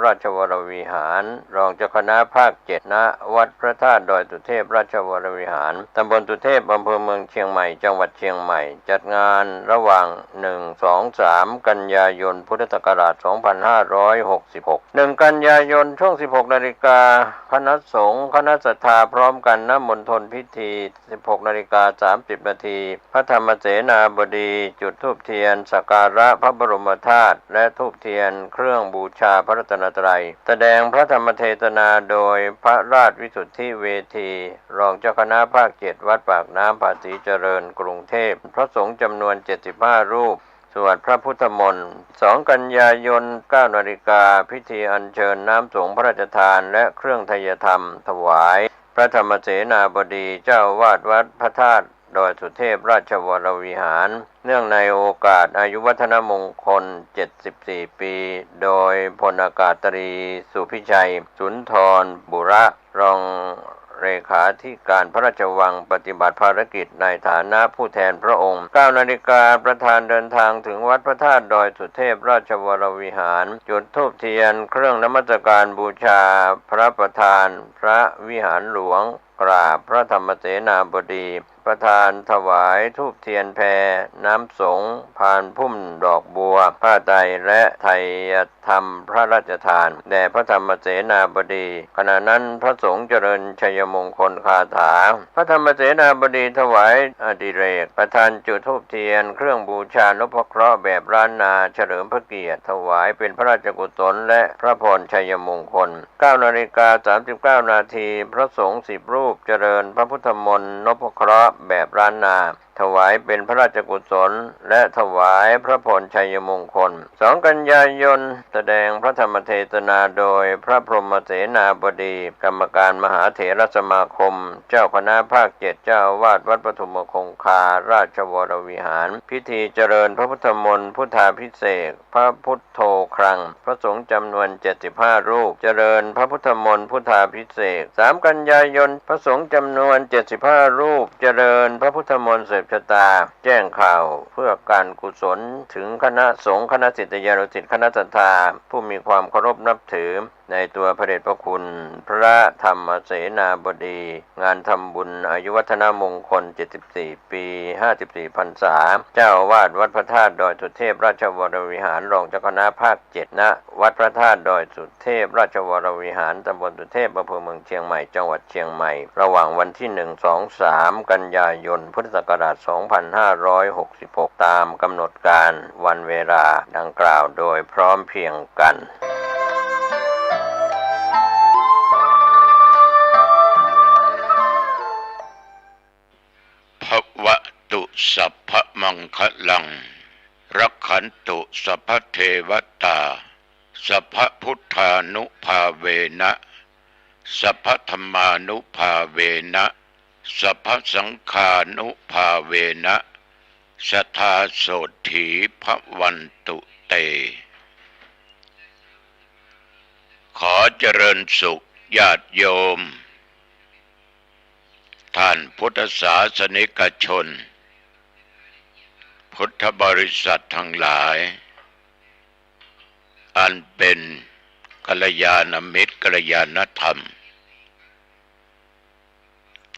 ราชวรวิหารรองเจ้าคณะภาค7ณวัดพระธาตุดอยสุเทพราชวรวิหารตำบลสุเทพอำเภอเมืองเชียงใหม่จังหวัดเชียงใหม่จัดงานระหว่าง 1-2-3 กันยายนพุทธศักราช 2566 1 กันยายนช่วง 16 นาฬิกาคณะสงฆ์คณะศรัทธาพร้อมกันณมณฑลพิธี 16 นาฬิกา 30 นาทีพระธรรมเสนาบดีจุดธูปเทียนสักการะพระบรมธาตุและธูปเทียนเครื่องบูชาพระรัตนตรัยแสดงพระธรรมเทศนาโดยพระราชวิสุทธิเวทีรองเจ้าคณะภาค7วัดปากน้ำภาษีเจริญกรุงเทพพระสงฆ์จำนวน75รูปสวดพระพุทธมนต์ 2 กันยายน 9 นาฬิกาพิธีอัญเชิญน้ำสงฆ์พระราชทานและเครื่องไทยธรรมถวายพระธรรมเสนาบดีเจ้าวาดวัดพระธาตุดอยสุเทพราชวรวิหารเนื่องในโอกาสอายุวัฒนมงคล 74 ปี โดยพลอากาศตรีสุพิชัยสุนทรบุระรองเลขาธิการพระราชวังปฏิบัติภารกิจในฐานะผู้แทนพระองค์ 9 นาฬิกาประธานเดินทางถึงวัดพระธาตุดอยสุเทพราชวรวิหารจุดธูปเทียนเครื่องนมัสการบูชาพระประธานพระวิหารหลวงกราบพระธรรมเสนาบดีประธานถวายธูปเทียนแพน้ำสงฆ์พานพุ่มดอกบัวผ้าไตรและไทยธรรมพระราชทานแด่พระธรรมเสนาบดีขณะนั้นพระสงฆ์เจริญชัยมงคลคาถาพระธรรมเสนาบดีถวายอดิเรกประธานจุดธูปเทียนเครื่องบูชานพเคราะห์แบบล้านนาเฉลิมพระเกียรติถวายเป็นพระราชกุศลและพระพรชัยมงคล 9 นาฬิกา 39 นาทีพระสงฆ์10 รูปเจริญพระพุทธมนต์นพเคราะห์แบบล้านนาถวายเป็นพระราชกุศลและถวายพระพรชัยมงคล 2 กันยายนแสดงพระธรรมเทศนาโดยพระพรหมเสนาบดีกรรมการมหาเถรสมาคมเจ้าคณะภาค7เจ้าวาดวัดปฐุมคงคาราชวรวิหารพิธีเจริญพระพุทธมนต์พุทธาภิเษกพระพุทโธครังพระสงฆ์จำนวน75รูปเจริญพระพุทธมนต์พุทธาภิเษก 3 กันยายนพระสงฆ์จำนวน75รูปเจริญพระพุทธมนต์ชะตาแจ้งข่าวเพื่อการกุศลถึงคณะสงฆ์คณะศิษยานุศิษย์คณะศรัทธาผู้มีความเคารพนับถือในตัวพระเดชพระคุณพระธรรมเสนาบดีงานทำบุญอายุวัฒนมงคล74 ปี 54 พรรษาเจ้าอาวาสวัดพระธาตุดอยสุเทพราชวรวิหารรองเจ้าคณะภาค7ณวัดพระธาตุดอยสุเทพราชวรวิหารตำบลสุเทพอำเภอเมืองเชียงใหม่จังหวัดเชียงใหม่ระหว่างวันที่ 1-2-3 กันยายนพุทธศักราช 2566 ตามกำหนดการวันเวลาดังกล่าวโดยพร้อมเพรียงกันภวตุสัพพมังคลังรักขันตุสัพพเทวตาสัพพพุทธานุภาเวนะสัพพธัมมานุภาเวนะสัพพสังฆานุภาเวนะสัทธาโสถีภวันตุเตขอเจริญสุขญาติโยมท่านพุทธศาสนิกชนพุทธบริษัททั้งหลายอันเป็นกัลยาณมิตรกัลยาณธรรม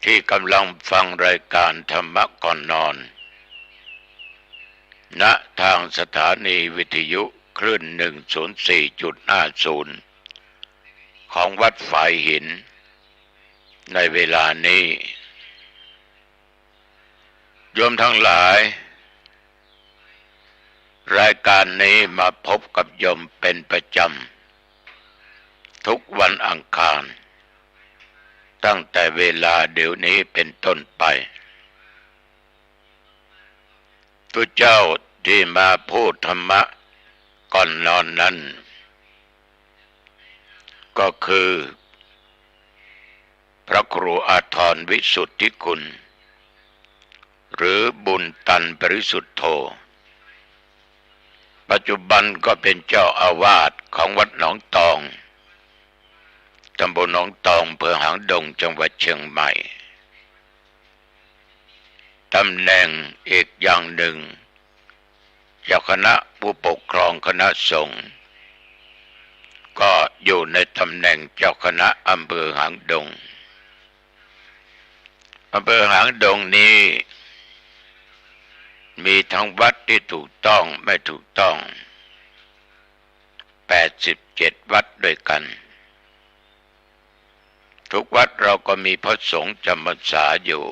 ที่กำลังฟังรายการธรรมะก่อนนอนณทางสถานีวิทยุคลื่น 104.50 ของวัดฝายหินในเวลานี้โยมทั้งหลายรายการนี้มาพบกับโยมเป็นประจำทุกวันอังคารตั้งแต่เวลาเดี๋ยวนี้เป็นต้นไปตัวเจ้าที่มาพูดธรรมะก่อนนอนนั้นก็คือพระครูอาทรวิสุทธิคุณหรือบุญตันปริสุทธโธปัจจุบันก็เป็นเจ้าอาวาสของวัดหนองตองตำบลหนองตองอำเภอหางดงจังหวัดเชียงใหม่ตำแหน่งอีกอย่างหนึ่งเจ้าคณะผู้ปกครองคณะสงฆ์ก็ อยู่ในตำแหน่งเจ้าคณะอำเภอหางดงอำเภอหางดงนี้มีทั้งวัดที่ถูกต้องไม่ถูกต้อง87วัดด้วยกันทุกวัดเราก็มีพระสงฆ์จำพรรษาอยู่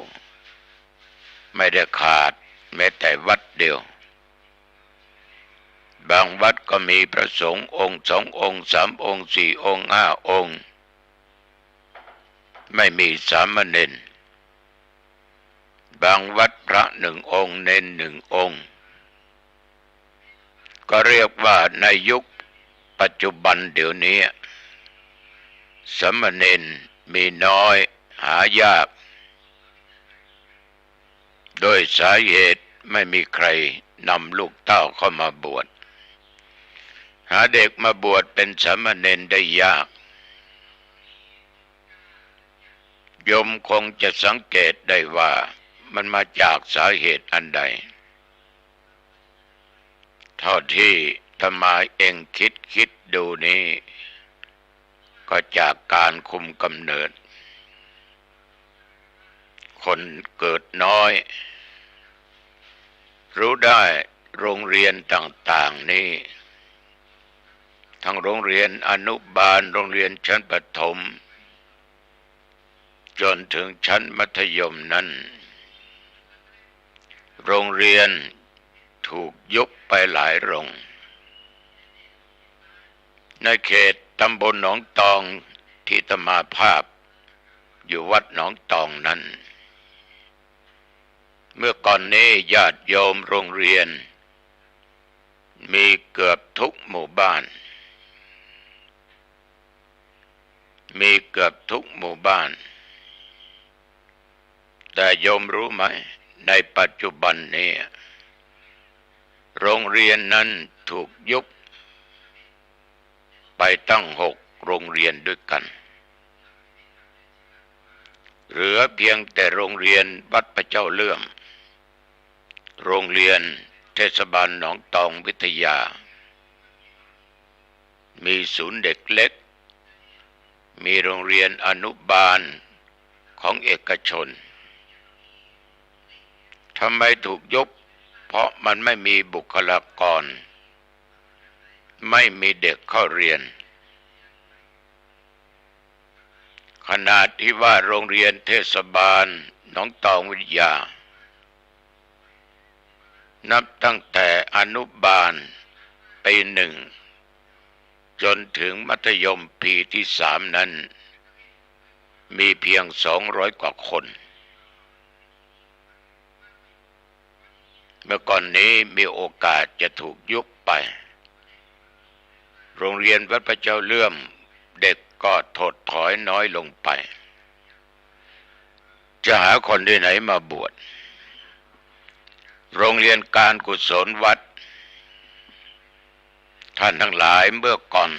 ไม่ได้ขาดแม้แต่วัดเดียวบางวัดก็มีพระสงฆ์องค์2องค์3องค์4องค์5องค์ไม่มีสามเณรบางวัดพระ1องค์เณร1องค์ก็เรียกว่าในยุคปัจจุบันเดี๋ยวนี้สามเณรมีน้อยหายากโดยสาเหตุไม่มีใครนำลูกเต้าเข้ามาบวชหาเด็กมาบวชเป็นสามเณรได้ยากโยมคงจะสังเกตได้ว่ามันมาจากสาเหตุอันใดเท่าที่ธรรมาเองคิดดูนี้ก็จากการคุมกำเนิดคนเกิดน้อยรู้ได้โรงเรียนต่างๆนี้ทั้งโรงเรียนอนุบาลโรงเรียนชั้นประถมจนถึงชั้นมัธยมนั้นโรงเรียนถูกยุบไปหลายโรงในเขตตำบลหนองตองที่อาตมาภาพอยู่วัดหนองตองนั้นเมื่อก่อนนี้ญาติโยมโรงเรียนมีเกือบทุกหมู่บ้านแต่โยมรู้ไหมในปัจจุบันนี้โรงเรียนนั้นถูกยุบไปตั้ง6โรงเรียนด้วยกันเหลือเพียงแต่โรงเรียนวัดพระเจ้าเลื่อมโรงเรียนเทศบาลหนองตองวิทยามีศูนย์เด็กเล็กมีโรงเรียนอนุบาลของเอกชนทำไมถูกยุบเพราะมันไม่มีบุคลากรไม่มีเด็กเข้าเรียนขนาดที่ว่าโรงเรียนเทศบาลหนองตองวิทยานับตั้งแต่อนุบาลปี1จนถึงมัธยมปีที่3นั้นมีเพียง200กว่าคนเมื่อก่อนนี้มีโอกาสจะถูกยุบไปโรงเรียนวัดพระเจ้าเลื่อมเด็กก็ถดถอยน้อยลงไปจะหาคนที่ไหนมาบวชโรงเรียนการกุศลวัดท่านทั้งหลายเมื่อก่อน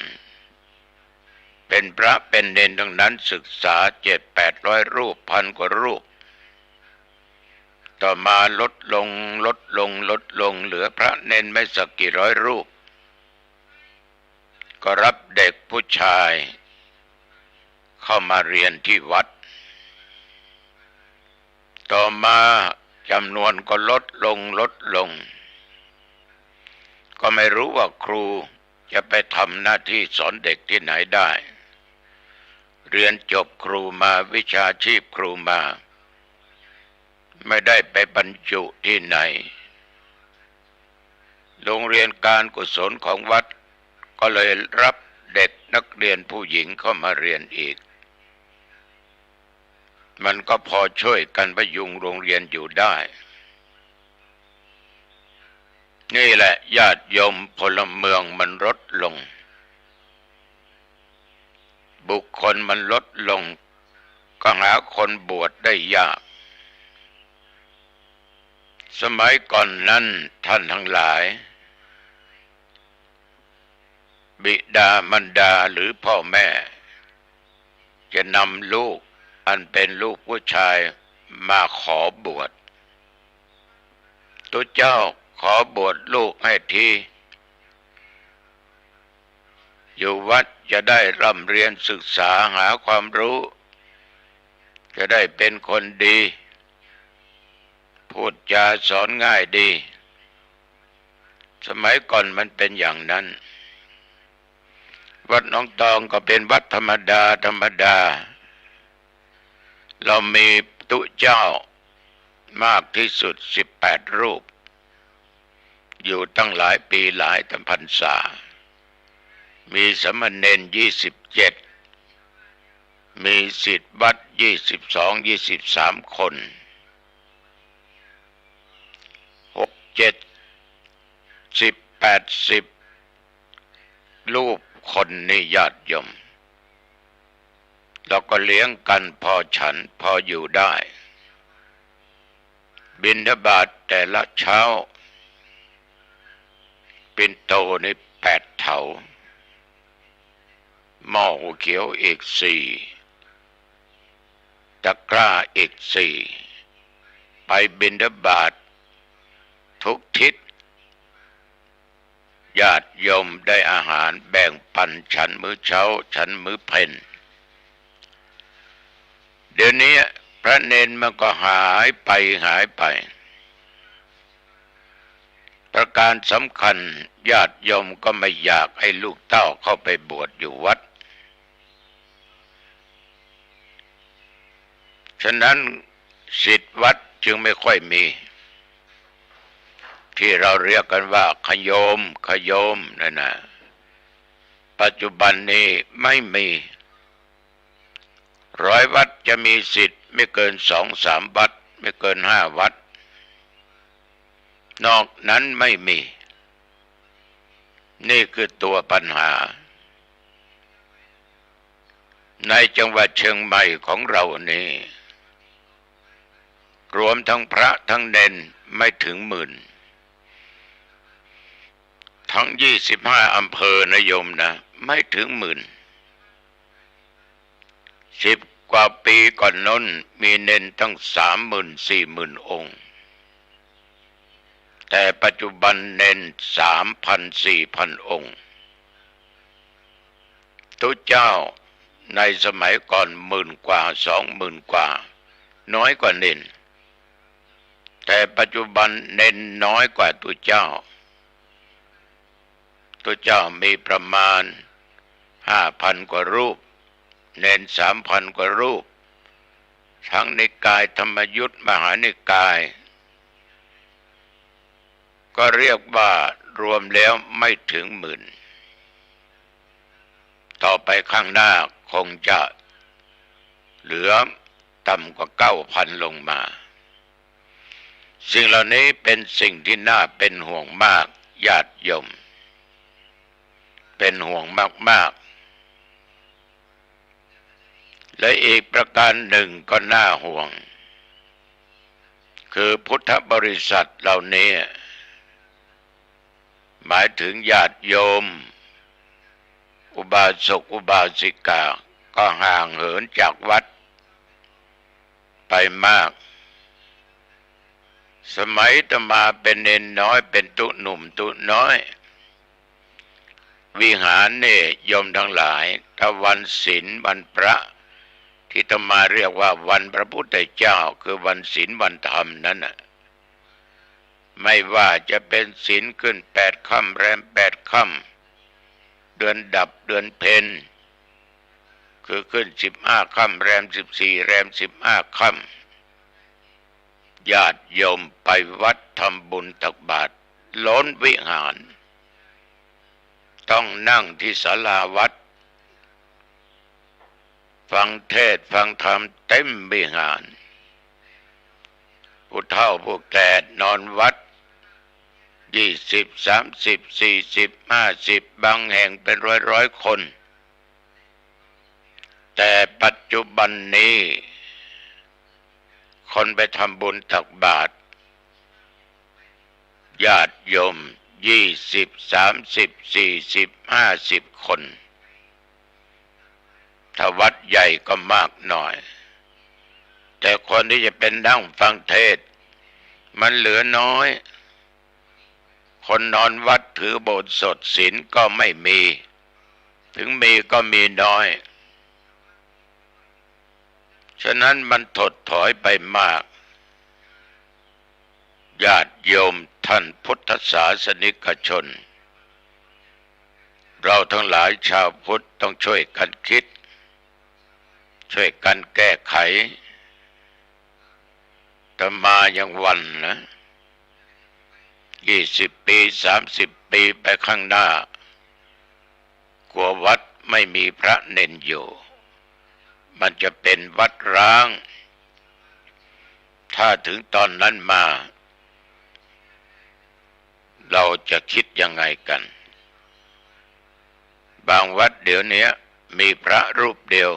เป็นพระเป็นเณรทั้งนั้นศึกษา700-800รูป1,000 กว่ารูปต่อมาลดลงเหลือพระเณรไม่สักกี่ร้อยรูปก็รับเด็กผู้ชายเข้ามาเรียนที่วัดต่อมาจำนวนก็ลดลงก็ไม่รู้ว่าครูจะไปทำหน้าที่สอนเด็กที่ไหนได้เรียนจบครูมาวิชาชีพครูมาไม่ได้ไปบรรจุที่ไหนโรงเรียนการกุศลของวัดก็เลยรับเด็กนักเรียนผู้หญิงเข้ามาเรียนอีกมันก็พอช่วยกันพยุงโรงเรียนอยู่ได้นี่แหละญาติโยมพลเมืองมันลดลงบุคคลมันลดลงก็หาคนบวชได้ยากสมัยก่อนนั้นท่านทั้งหลายบิดามารดาหรือพ่อแม่จะนำลูกอันเป็นลูกผู้ชายมาขอบวชตัวเจ้าขอบวชลูกให้ที อยู่วัดจะได้ร่ำเรียนศึกษาหาความรู้จะได้เป็นคนดีพูดจาสอนง่ายดีสมัยก่อนมันเป็นอย่างนั้นวัดหนองตองก็เป็นวัดธรรมดาเรามีตุเจ้ามากที่สุด18 รูปอยู่ตั้งหลายปีหลายพรรษามีสามเณร27มีศิษย์วัด22-23 คน6 7 10 80รูปคนนี่ญาติโยมเราก็เลี้ยงกันพอฉันพออยู่ได้บิณฑบาตแต่ละเช้าปิ่นโตนี่8 เถาหม้อหัวเขียวอีก4ตะกร้าอีก4ไปบิณฑบาตทุกทิศญาติโยมได้อาหารแบ่งปันฉันมื้อเช้าฉันมื้อเพลเดี๋ยวนี้พระเนนมันก็หายไปประการสำคัญญาติโยมก็ไม่อยากให้ลูกเต้าเข้าไปบวชอยู่วัดฉะนั้นศิษย์วัดจึงไม่ค่อยมีที่เราเรียกกันว่าขโยมนั่นนะปัจจุบันนี้ไม่มี100 วัดจะมีศิษย์ไม่เกิน2-3 วัดไม่เกิน5 วัดนอกนั้นไม่มีนี่คือตัวปัญหาในจังหวัดเชียงใหม่ของเรานี่รวมทั้งพระทั้งเณรไม่ถึง10,000ทั้ง25 อำเภอนะโยมนะไม่ถึง10,000 10 กว่าปีก่อนนั้นมีเณรตั้ง30,000-40,000 องค์แต่ปัจจุบันเณร3,000-4,000 องค์ตุเจ้าในสมัยก่อน10,000 กว่า 20,000 กว่าน้อยกว่าเณรแต่ปัจจุบันเณรน้อยกว่าตุเจ้ามีประมาณ 5,000 กว่ารูปเณร 3,000 กว่ารูปทั้งนิกายธรรมยุทธมหานิกายก็เรียกว่ารวมแล้วไม่ถึง10,000ต่อไปข้างหน้าคงจะเหลือต่ำกว่า 9,000 ลงมาสิ่งเหล่านี้เป็นสิ่งที่น่าเป็นห่วงมากญาติโยมเป็นห่วงมากๆและอีกประการหนึ่งก็น่าห่วงคือพุทธบริษัทเหล่านี้หมายถึงญาติโยมอุบาสกอุบาสิกาก็ห่างเหินจากวัดไปมากสมัยอาตมาเป็นเนนน้อยเป็นตุหนุ่มตุน้อยวิหารนี่โยมทั้งหลายถ้าวันศีลวันพระที่อาตมาเรียกว่าวันพระพุทธเจ้าคือวันศีลวันธรรมนั้นน่ะไม่ว่าจะเป็นศีลขึ้น8 ค่ำแรม8 ค่ำเดือนดับเดือนเพ็ญคือขึ้น15 ค่ำแรม14แรม15 ค่ำญาติโยมไปวัดทำบุญตักบาตรล้นวิหารต้องนั่งที่ศาลาวัดฟังเทศน์ฟังธรรมเต็มวิหารผู้เฒ่าผู้แก่นอนวัด20 30 40 50บางแห่งเป็นร้อยคน แต่ปัจจุบันนี้คนไปทำบุญตักบาตรญาติโยม20 30 40 50 คนถ้าวัดใหญ่ก็มากหน่อยแต่คนที่จะเป็นนั่งฟังเทศน์มันเหลือน้อยคนนอนวัดถือโบสถ์สดศีลก็ไม่มี ถึงมีก็มีน้อยฉะนั้นมันถดถอยไปมากญาติโยมท่านพุทธศาสนิกชนเราทั้งหลายชาวพุทธต้องช่วยกันคิดช่วยกันแก้ไขแต่มายังวันนะ20 ปี30 ปีไปข้างหน้ากลัววัดไม่มีพระเณรอยู่มันจะเป็นวัดร้างถ้าถึงตอนนั้นมาเราจะคิดยังไงกันบางวัดเดี๋ยวนี้มีพระรูปเดียว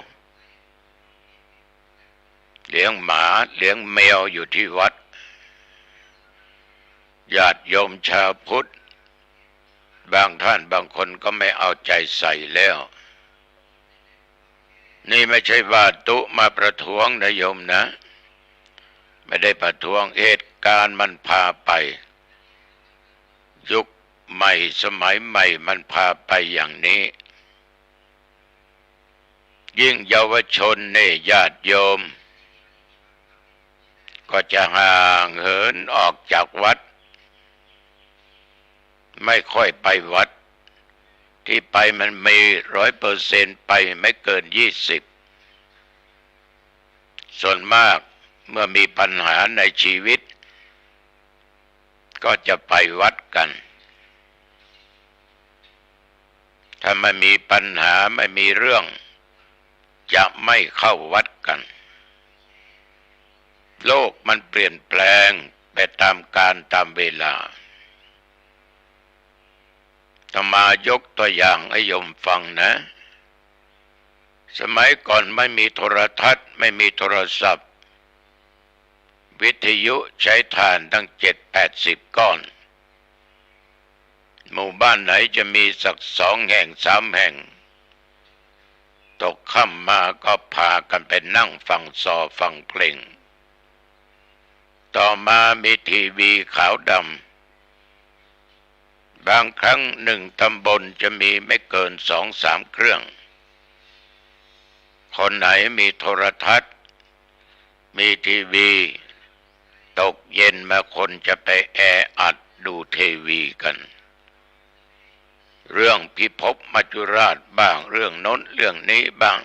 เลี้ยงหมาเลี้ยงแมวอยู่ที่วัดญาติโยมชาวพุทธบางท่านบางคนก็ไม่เอาใจใส่แล้วนี่ไม่ใช่ว่าตุมาประท้วงนะโยมนะไม่ได้ประท้วงเหตุการณ์มันพาไปยุคใหม่สมัยใหม่มันพาไปอย่างนี้ยิ่งเยาวชนเนี่ยญาติโยมก็จะห่างเหินออกจากวัดไม่ค่อยไปวัดที่ไปมันมี100%ไปไม่เกิน20ส่วนมากเมื่อมีปัญหาในชีวิตก็จะไปวัดกันถ้าไม่มีปัญหาไม่มีเรื่องจะไม่เข้าวัดกันโลกมันเปลี่ยนแปลงไปตามกาลตามเวลาถ้ามายกตัวอย่างให้โยมฟังนะสมัยก่อนไม่มีโทรทัศน์ไม่มีโทรศัพท์วิทยุใช้ถ่านตั้ง7-80 ก้อนหมู่บ้านไหนจะมีสัก2 แห่ง3 แห่งตกค่ำมาก็พากันไปนั่งฟังซอฟังเพลงต่อมามีทีวีขาวดำบางครั้ง1 ตำบลจะมีไม่เกิน2-3 เครื่องคนไหนมีโทรทัศน์มีทีวีตกเย็นมาคนจะไปแออัดดูทีวีกันเรื่องพิภพมัจจุราชบ้างเรื่องโน้นเรื่องนี้บ้าง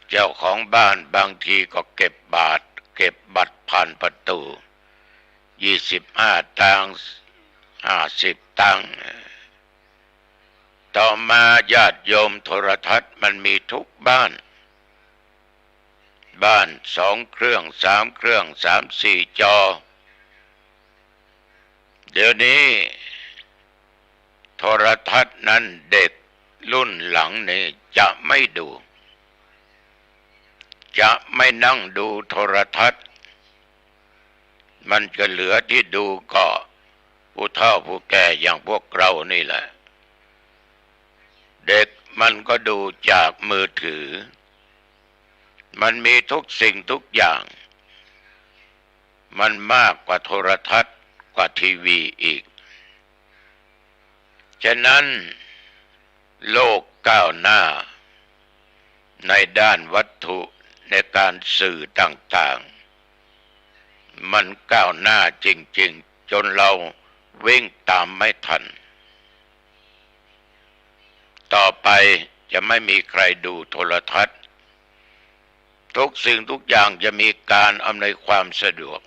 เจ้าของบ้านบางทีก็เก็บบัตรผ่านประตู25 ตังค์50 ตังค์ต่อมาญาติโยมโทรทัศน์มันมีทุกบ้าน2 เครื่อง3 เครื่อง3-4 จอเดี๋ยวนี้โทรทัศน์นั้นเด็กรุ่นหลังนี่จะไม่ดูจะไม่นั่งดูโทรทัศน์มันจะเหลือที่ดูก็ผู้เฒ่าผู้แก่อย่างพวกเรานี่แหละเด็กมันก็ดูจากมือถือมันมีทุกสิ่งทุกอย่างมันมากกว่าโทรทัศน์กว่าทีวีอีกฉะนั้นโลกก้าวหน้าในด้านวัตถุในการสื่อต่างๆมันก้าวหน้าจริงๆจนเราวิ่งตามไม่ทันต่อไปจะไม่มีใครดูโทรทัศน์ทุกสิ่งทุกอย่างจะมีการอำนวยความสะดวก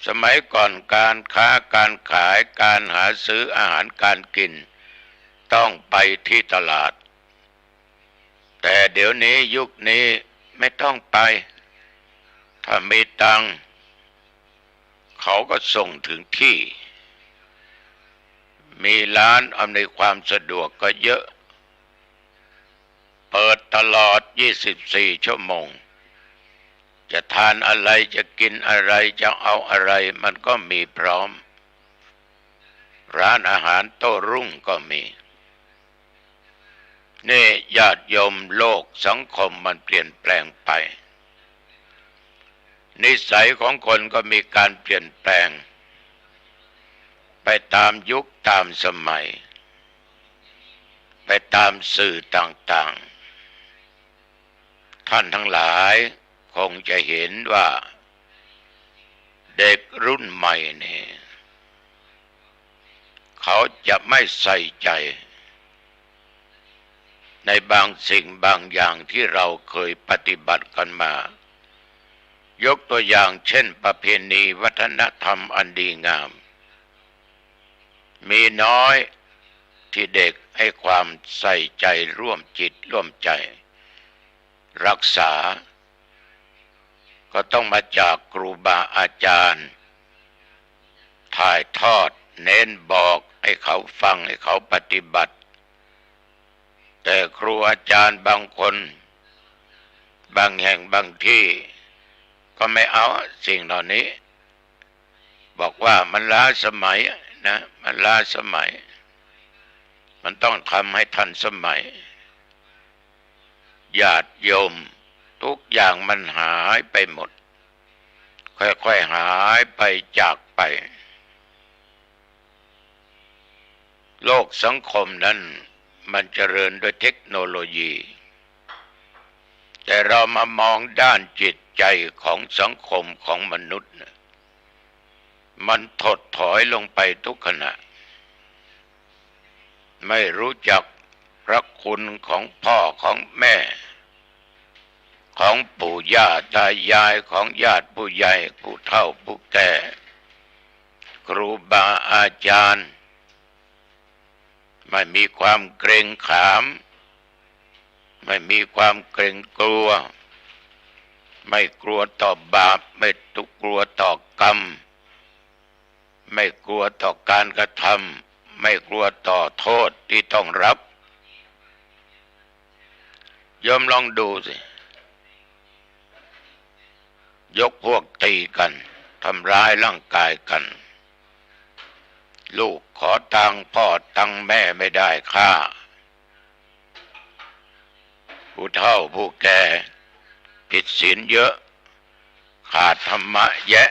สมัยก่อนการค้าการขายการหาซื้ออาหารการกินต้องไปที่ตลาดแต่เดี๋ยวนี้ยุคนี้ไม่ต้องไปถ้ามีตังค์เขาก็ส่งถึงที่มีร้านอำนวยความสะดวกก็เยอะเปิดตลอด24 ชั่วโมงจะทานอะไรจะกินอะไรจะเอาอะไรมันก็มีพร้อมร้านอาหารโต้รุ่งก็มีนี่ญาติโยมโลกสังคมมันเปลี่ยนแปลงไปนิสัยของคนก็มีการเปลี่ยนแปลงไปตามยุคตามสมัย ไปตามสื่อต่างๆท่านทั้งหลายคงจะเห็นว่าเด็กรุ่นใหม่นี่เขาจะไม่ใส่ใจในบางสิ่งบางอย่างที่เราเคยปฏิบัติกันมายกตัวอย่างเช่นประเพณีวัฒนธรรมอันดีงามมีน้อยที่เด็กให้ความใส่ใจร่วมจิตร่วมใจรักษาก็ต้องมาจากครูบาอาจารย์ถ่ายทอดเน้นบอกให้เขาฟังให้เขาปฏิบัติแต่ครูอาจารย์บางคนบางแห่งบางที่ก็ไม่เอาสิ่งเหล่านี้บอกว่ามันล้าสมัยนะมันล้าสมัยมันต้องทำให้ทันสมัยญาติโยมทุกอย่างมันหายไปหมดค่อยๆหายไปจากไปโลกสังคมนั้นมันเจริญด้วยเทคโนโลยีแต่เรามามองด้านจิตใจของสังคมของมนุษย์มันถดถอยลงไปทุกขณะไม่รู้จักพระคุณของพ่อของแม่ของปู่ย่าตายายของญาติผู้ใหญ่ผู้เฒ่าผู้แก่ครูบาอาจารย์ไม่มีความเกรงขามไม่มีความเกรงกลัวไม่กลัวต่อบาปไม่กลัวต่อกรรมไม่กลัวต่อการกระทำไม่กลัวต่อโทษที่ต้องรับโยมลองดูสิยกพวกตีกันทำร้ายร่างกายกันลูกขอตังค์พ่อตังค์แม่ไม่ได้ค่าผู้เฒ่าผู้แก่ผิดศีลเยอะขาดธรรมะแยะ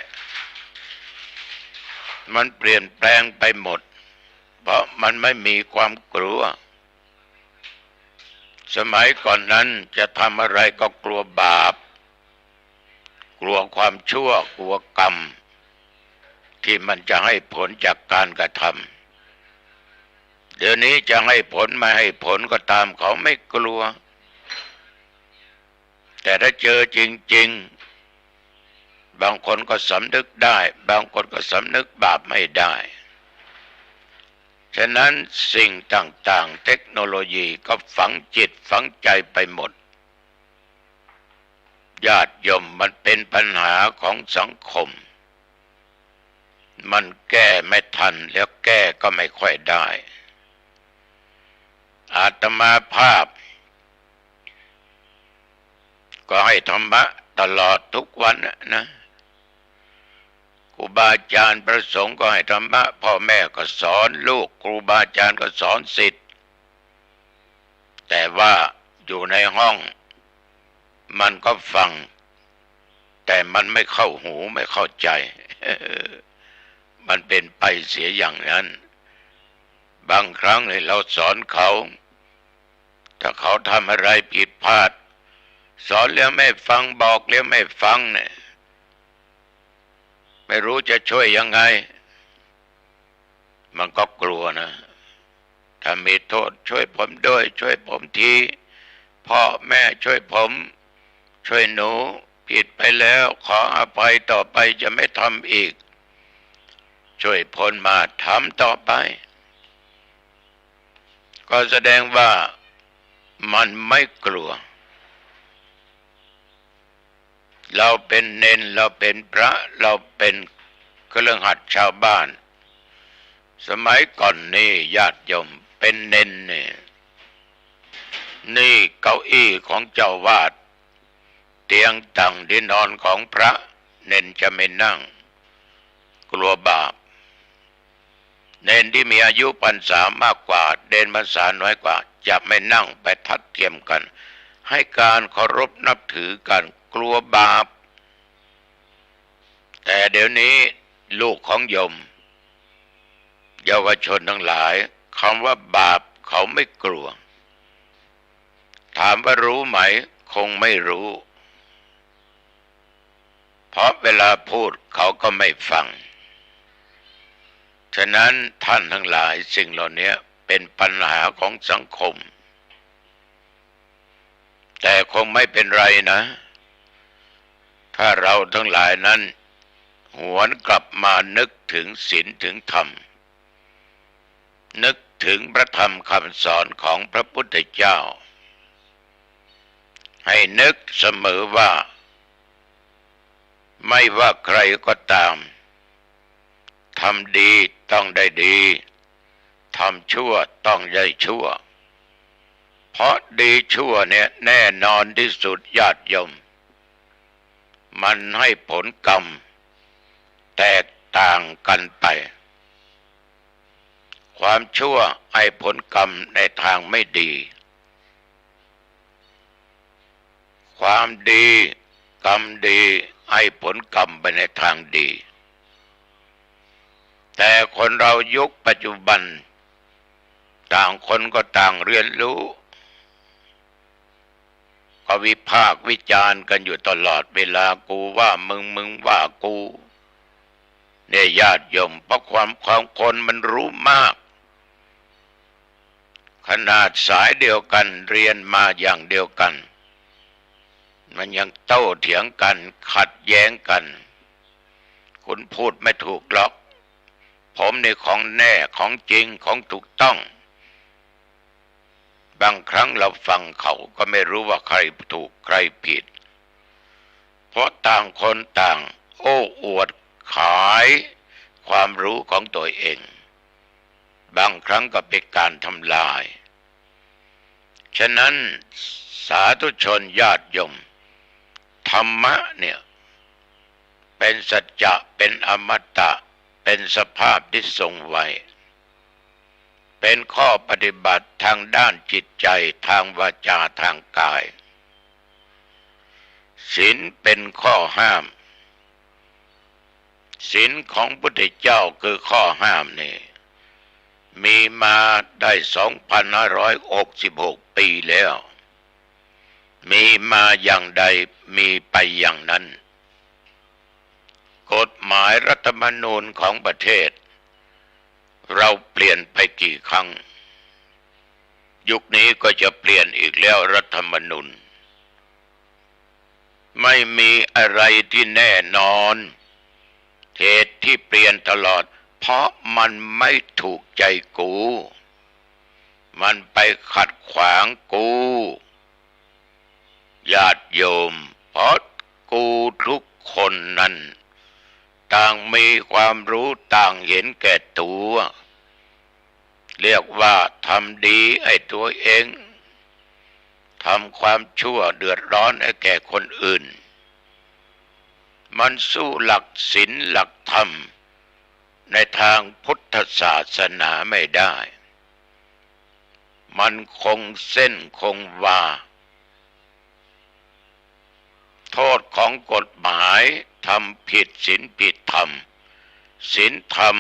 มันเปลี่ยนแปลงไปหมดเพราะมันไม่มีความกลัวสมัยก่อนนั้นจะทำอะไรก็กลัวบาปกลัวความชั่วกลัวกรรมที่มันจะให้ผลจากการกระทำเดี๋ยวนี้จะให้ผลไม่ให้ผลก็ตามเขาไม่กลัวแต่ถ้าเจอจริงๆบางคนก็สำนึกได้บางคนก็สำนึกบาปไม่ได้ฉะนั้นสิ่งต่างๆเทคโนโลยีก็ฝังจิตฝังใจไปหมดญาติโยมมันเป็นปัญหาของสังคมมันแก้ไม่ทันแล้วแก้ก็ไม่ค่อยได้อาตมาภาพก็ให้ธรรมะตลอดทุกวันนะครูบาอาจารย์ประสงค์ก็ให้ธรรมะพ่อแม่ก็สอนลูกครูบาอาจารย์ก็สอนศิษย์แต่ว่าอยู่ในห้องมันก็ฟังแต่มันไม่เข้าหูไม่เข้าใจมันเป็นไปเสียอย่างนั้นบางครั้งเนี่ยเราสอนเขาถ้าเขาทำอะไรผิดพลาดสอนแล้วไม่ฟังบอกแล้วไม่ฟังเนี่ยไม่รู้จะช่วยยังไงมันก็กลัวนะถ้ามีโทษช่วยผมด้วยช่วยผมทีพ่อแม่ช่วยผมช่วยหนูผิดไปแล้วขออภัยต่อไปจะไม่ทำอีกช่วยพ้นมาทำต่อไปก็แสดงว่ามันไม่กลัวเราเป็นเณรเราเป็นพระเราเป็นเครื่องหัดชาวบ้านสมัยก่อนนี่ญาติโยมเป็นเณรนี่เก้าอี้ของเจ้าวาดเตียงตั้งที่นอนของพระเณรจะไม่นั่งกลัวบาปเณรที่มีอายุพรรษามากกว่าเณรพรรษาน้อยกว่าจะไม่นั่งไปทัดเทียมกันให้การเคารพนับถือกันกลัวบาปแต่เดี๋ยวนี้ลูกของโยมเยาวชนทั้งหลายคำว่าบาปเขาไม่กลัว ถามว่ารู้ไหมคงไม่รู้ เพราะเวลาพูดเขาก็ไม่ฟังฉะนั้นท่านทั้งหลายสิ่งเหล่านี้เป็นปัญหาของสังคมแต่คงไม่เป็นไรนะถ้าเราทั้งหลายนั้นหวนกลับมานึกถึงศีลถึงธรรมนึกถึงพระธรรมคำสอนของพระพุทธเจ้าให้นึกเสมอว่าไม่ว่าใครก็ตามทำดีต้องได้ดีทำชั่วต้องได้ชั่วเพราะดีชั่วเนี่ยแน่นอนที่สุดญาติโยมมันให้ผลกรรมแตกต่างกันไปความชั่วให้ผลกรรมในทางไม่ดีความดีกรรมดีให้ผลกรรมไปในทางดีแต่คนเรายุคปัจจุบันต่างคนก็ต่างเรียนรู้ก็วิพากษ์วิจารณ์กันอยู่ตลอดเวลากูว่ามึงว่ากูเนี่ยญาติโยมเพราะความคนมันรู้มากขนาดสายเดียวกันเรียนมาอย่างเดียวกันมันยังโต้เถียงกันขัดแย้งกันคุณพูดไม่ถูกหรอกผมนี่ของแน่ของจริงของถูกต้องบางครั้งเราฟังเขาก็ไม่รู้ว่าใครถูกใครผิดเพราะต่างคนต่างโอ้อวดขายความรู้ของตัวเองบางครั้งก็เป็นการทำลายฉะนั้นสาธุชนญาติโยมธรรมะเนี่ยเป็นสัจจะเป็นอมตะเป็นสภาพที่ทรงไว้เป็นข้อปฏิบัติทางด้านจิตใจทางวาจาทางกายศีลเป็นข้อห้ามศีลของพุทธเจ้าคือข้อห้ามนี่มีมาได้ 2,566 ปีแล้วมีมาอย่างใดมีไปอย่างนั้นกฎหมายรัฐธรรมนูญของประเทศเราเปลี่ยนไปกี่ครั้งยุคนี้ก็จะเปลี่ยนอีกแล้วรัฐธรรมนูญไม่มีอะไรที่แน่นอนเหตุที่เปลี่ยนตลอดเพราะมันไม่ถูกใจกูมันไปขัดขวางกูญาติโยมเพราะกูทุกคนนั้นต่างมีความรู้ต่างเห็นแก่ตัวเรียกว่าทำดีไอ้ตัวเองทำความชั่วเดือดร้อนให้แก่คนอื่นมันสู้หลักศีลหลักธรรมในทางพุทธศาสนาไม่ได้มันคงเส้นคงวาโทษของกฎหมายทำผิดศีลผิดธรรมศีลธรรม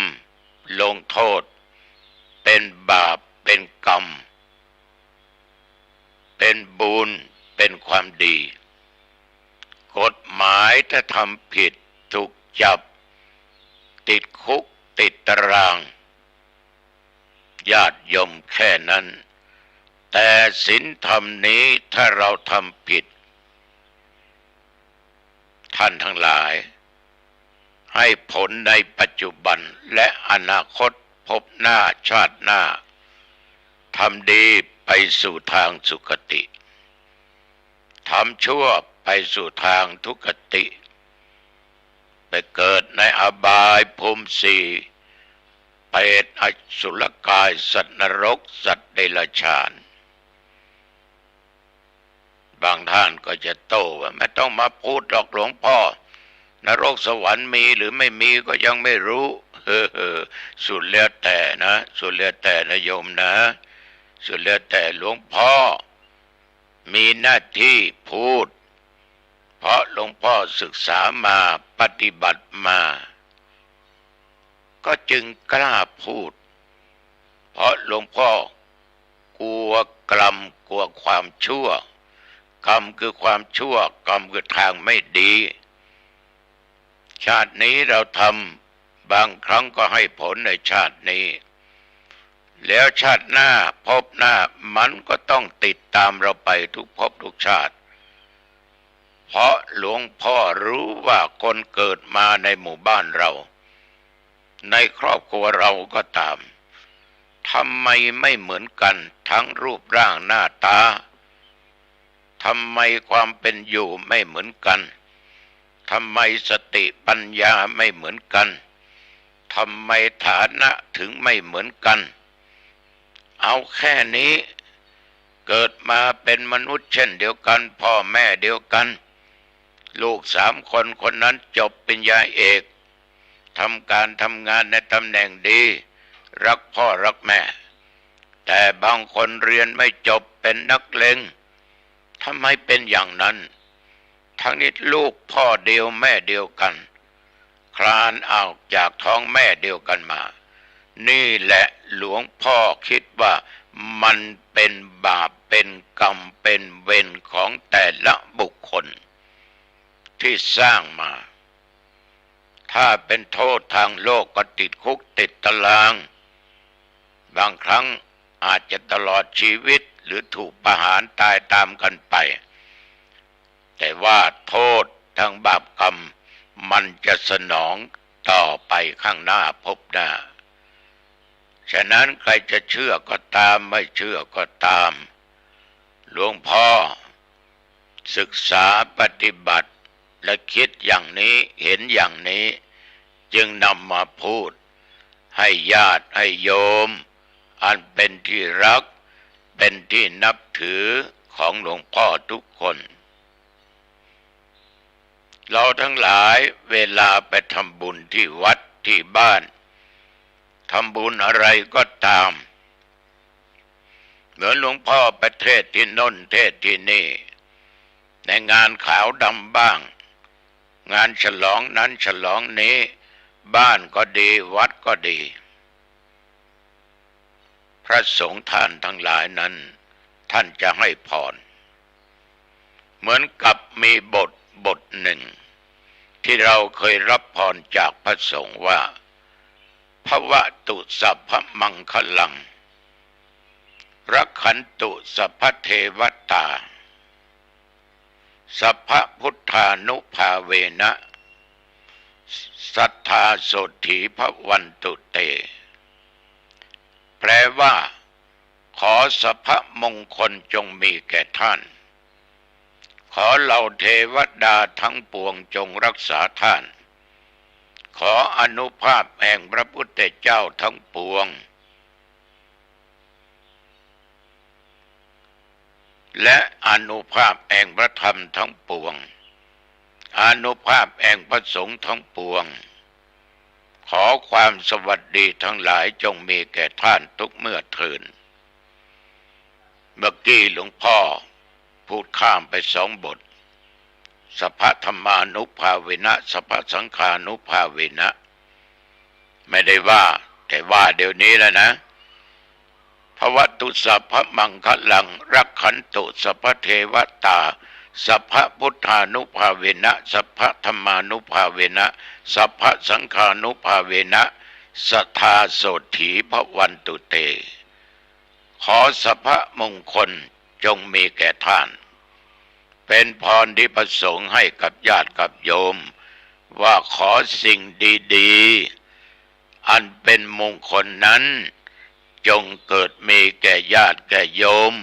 ลงโทษเป็นบาปเป็นกรรมเป็นบุญเป็นความดีกฎหมายถ้าทำผิดถูกจับติดคุกติดตารางญาติโยมแค่นั้นแต่ศีลธรรมนี้ถ้าเราทำผิดท่านทั้งหลายให้ผลในปัจจุบันและอนาคตพบหน้าชาติหน้าทำดีไปสู่ทางสุคติทำชั่วไปสู่ทางทุกติไปเกิดในอบายภูมิสี่เปรตอสุรกายสัตว์นรกสัตว์เดรัจฉานบางท่านก็จะโต้ว่าไม่ต้องมาพูดหรอกหลวงพ่อนรกสวรรค์มีหรือไม่มีก็ยังไม่รู้สุดแล้วแต่นะสุดแล้วแต่นะโยมนะสุดแล้วแต่หลวงพ่อมีหน้าที่พูดเพราะหลวงพ่อศึกษามาปฏิบัติมาก็จึงกล้าพูดเพราะหลวงพ่อกลัวกรรมกลัวความชั่ว กรรมคือความชั่วกรรมคือทางไม่ดีชาตินี้เราทำบางครั้งก็ให้ผลในชาตินี้แล้วชาติหน้าภพหน้ามันก็ต้องติดตามเราไปทุกภพทุกชาติเพราะหลวงพ่อรู้ว่าคนเกิดมาในหมู่บ้านเราในครอบครัวเราก็ตามทำไมไม่เหมือนกันทั้งรูปร่างหน้าตาทำไมความเป็นอยู่ไม่เหมือนกันทำไมสติปัญญาไม่เหมือนกันทำไมฐานะถึงไม่เหมือนกันเอาแค่นี้เกิดมาเป็นมนุษย์เช่นเดียวกันพ่อแม่เดียวกันลูก3 คนคนนั้นจบปริญญาเอกทำการทำงานในตำแหน่งดีรักพ่อรักแม่แต่บางคนเรียนไม่จบเป็นนักเลงทำไมเป็นอย่างนั้นทั้งนี้ลูกพ่อเดียวแม่เดียวกันคลานออกจากท้องแม่เดียวกันมานี่แหละหลวงพ่อคิดว่ามันเป็นบาปเป็นกรรมเป็นเวรของแต่ละบุคคลที่สร้างมาถ้าเป็นโทษทางโลกก็ติดคุกติดตารางบางครั้งอาจจะตลอดชีวิตหรือถูกประหารตายตามกันไปแต่ว่าโทษทางบาปกรรมมันจะสนองต่อไปข้างหน้าพบหน้าฉะนั้นใครจะเชื่อก็ตามไม่เชื่อก็ตามหลวงพ่อศึกษาปฏิบัติและคิดอย่างนี้เห็นอย่างนี้จึงนำมาพูดให้ญาติให้โยมอันเป็นที่รักเป็นที่นับถือของหลวงพ่อทุกคนเราทั้งหลายเวลาไปทำบุญที่วัดที่บ้านทำบุญอะไรก็ตามเหมือนหลวงพ่อไปเทศน์ที่โน่นเทศน์ที่นี่ในงานขาวดำบ้างงานฉลองนั้นฉลองนี้บ้านก็ดีวัดก็ดีพระสงฆ์ท่านทั้งหลายนั้นท่านจะให้พรเหมือนกับมีบทหนึ่งที่เราเคยรับพรจากพระสงฆ์ว่าภวตุสัพพมังคลังรักขันตุสัพพเทวตาสัพพพุทธานุภาเวนะสัทธาโสถีภวันตุเตแปลว่าขอสัพพมงคลจงมีแก่ท่านขอเหล่าเทวดาทั้งปวงจงรักษาท่านขออนุภาพแห่งพระพุทธเจ้าทั้งปวงและอนุภาพแห่งพระธรรมทั้งปวงอนุภาพแห่งพระสงฆ์ทั้งปวงขอความสวัสดีทั้งหลายจงมีแก่ท่านทุกเมื่อเทินเมื่อกี้หลวงพ่อพูดข้ามไป2 บทสัพพธรรมานุภาเวนะสัพพสังฆานุภาเวนะไม่ได้ว่าแต่ว่าเดี๋ยวนี้แล้วนะภวตุสัพพมังคลังรักขันตุสัพพเทวตาสัพพพุทธานุภาเวนะสัพพธรรมานุภาเวนะสัพพสังฆานุภาเวนะสัทธาโสถีภวันตุเตขอสัพพมงคลจงมีแก่ท่านเป็นพรที่ประสงค์ให้กับญาติกับโยมว่าขอสิ่งดีๆอันเป็นมงคลนั้นจงเกิดมีแก่ญาติแก่โยม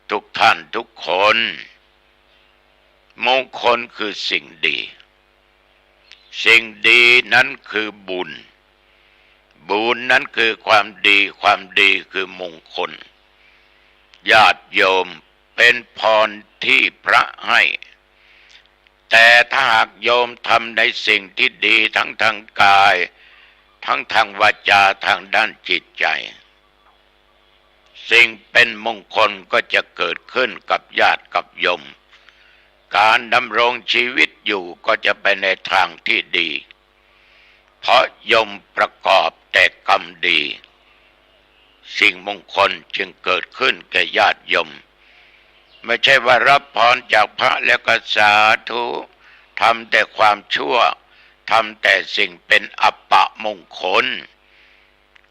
ทุกท่านทุกคนมงคลคือสิ่งดีสิ่งดีนั้นคือบุญนั้นคือความดีคือมงคลญาติโยมเป็นพรที่พระให้แต่ถ้าหากโยมทำในสิ่งที่ดีทั้งทางกายทั้งทางวาจาทางด้านจิตใจสิ่งเป็นมงคลก็จะเกิดขึ้นกับญาติกับโยมการดำรงชีวิตอยู่ก็จะไปในทางที่ดีเพราะโยมประกอบแต่กรรมดีสิ่งมงคลจึงเกิดขึ้นแก่ญาติโยม ไม่ใช่ว่ารับพรจากพระแล้วก็สาธุทำแต่ความชั่วทำแต่สิ่งเป็นอัปมงคล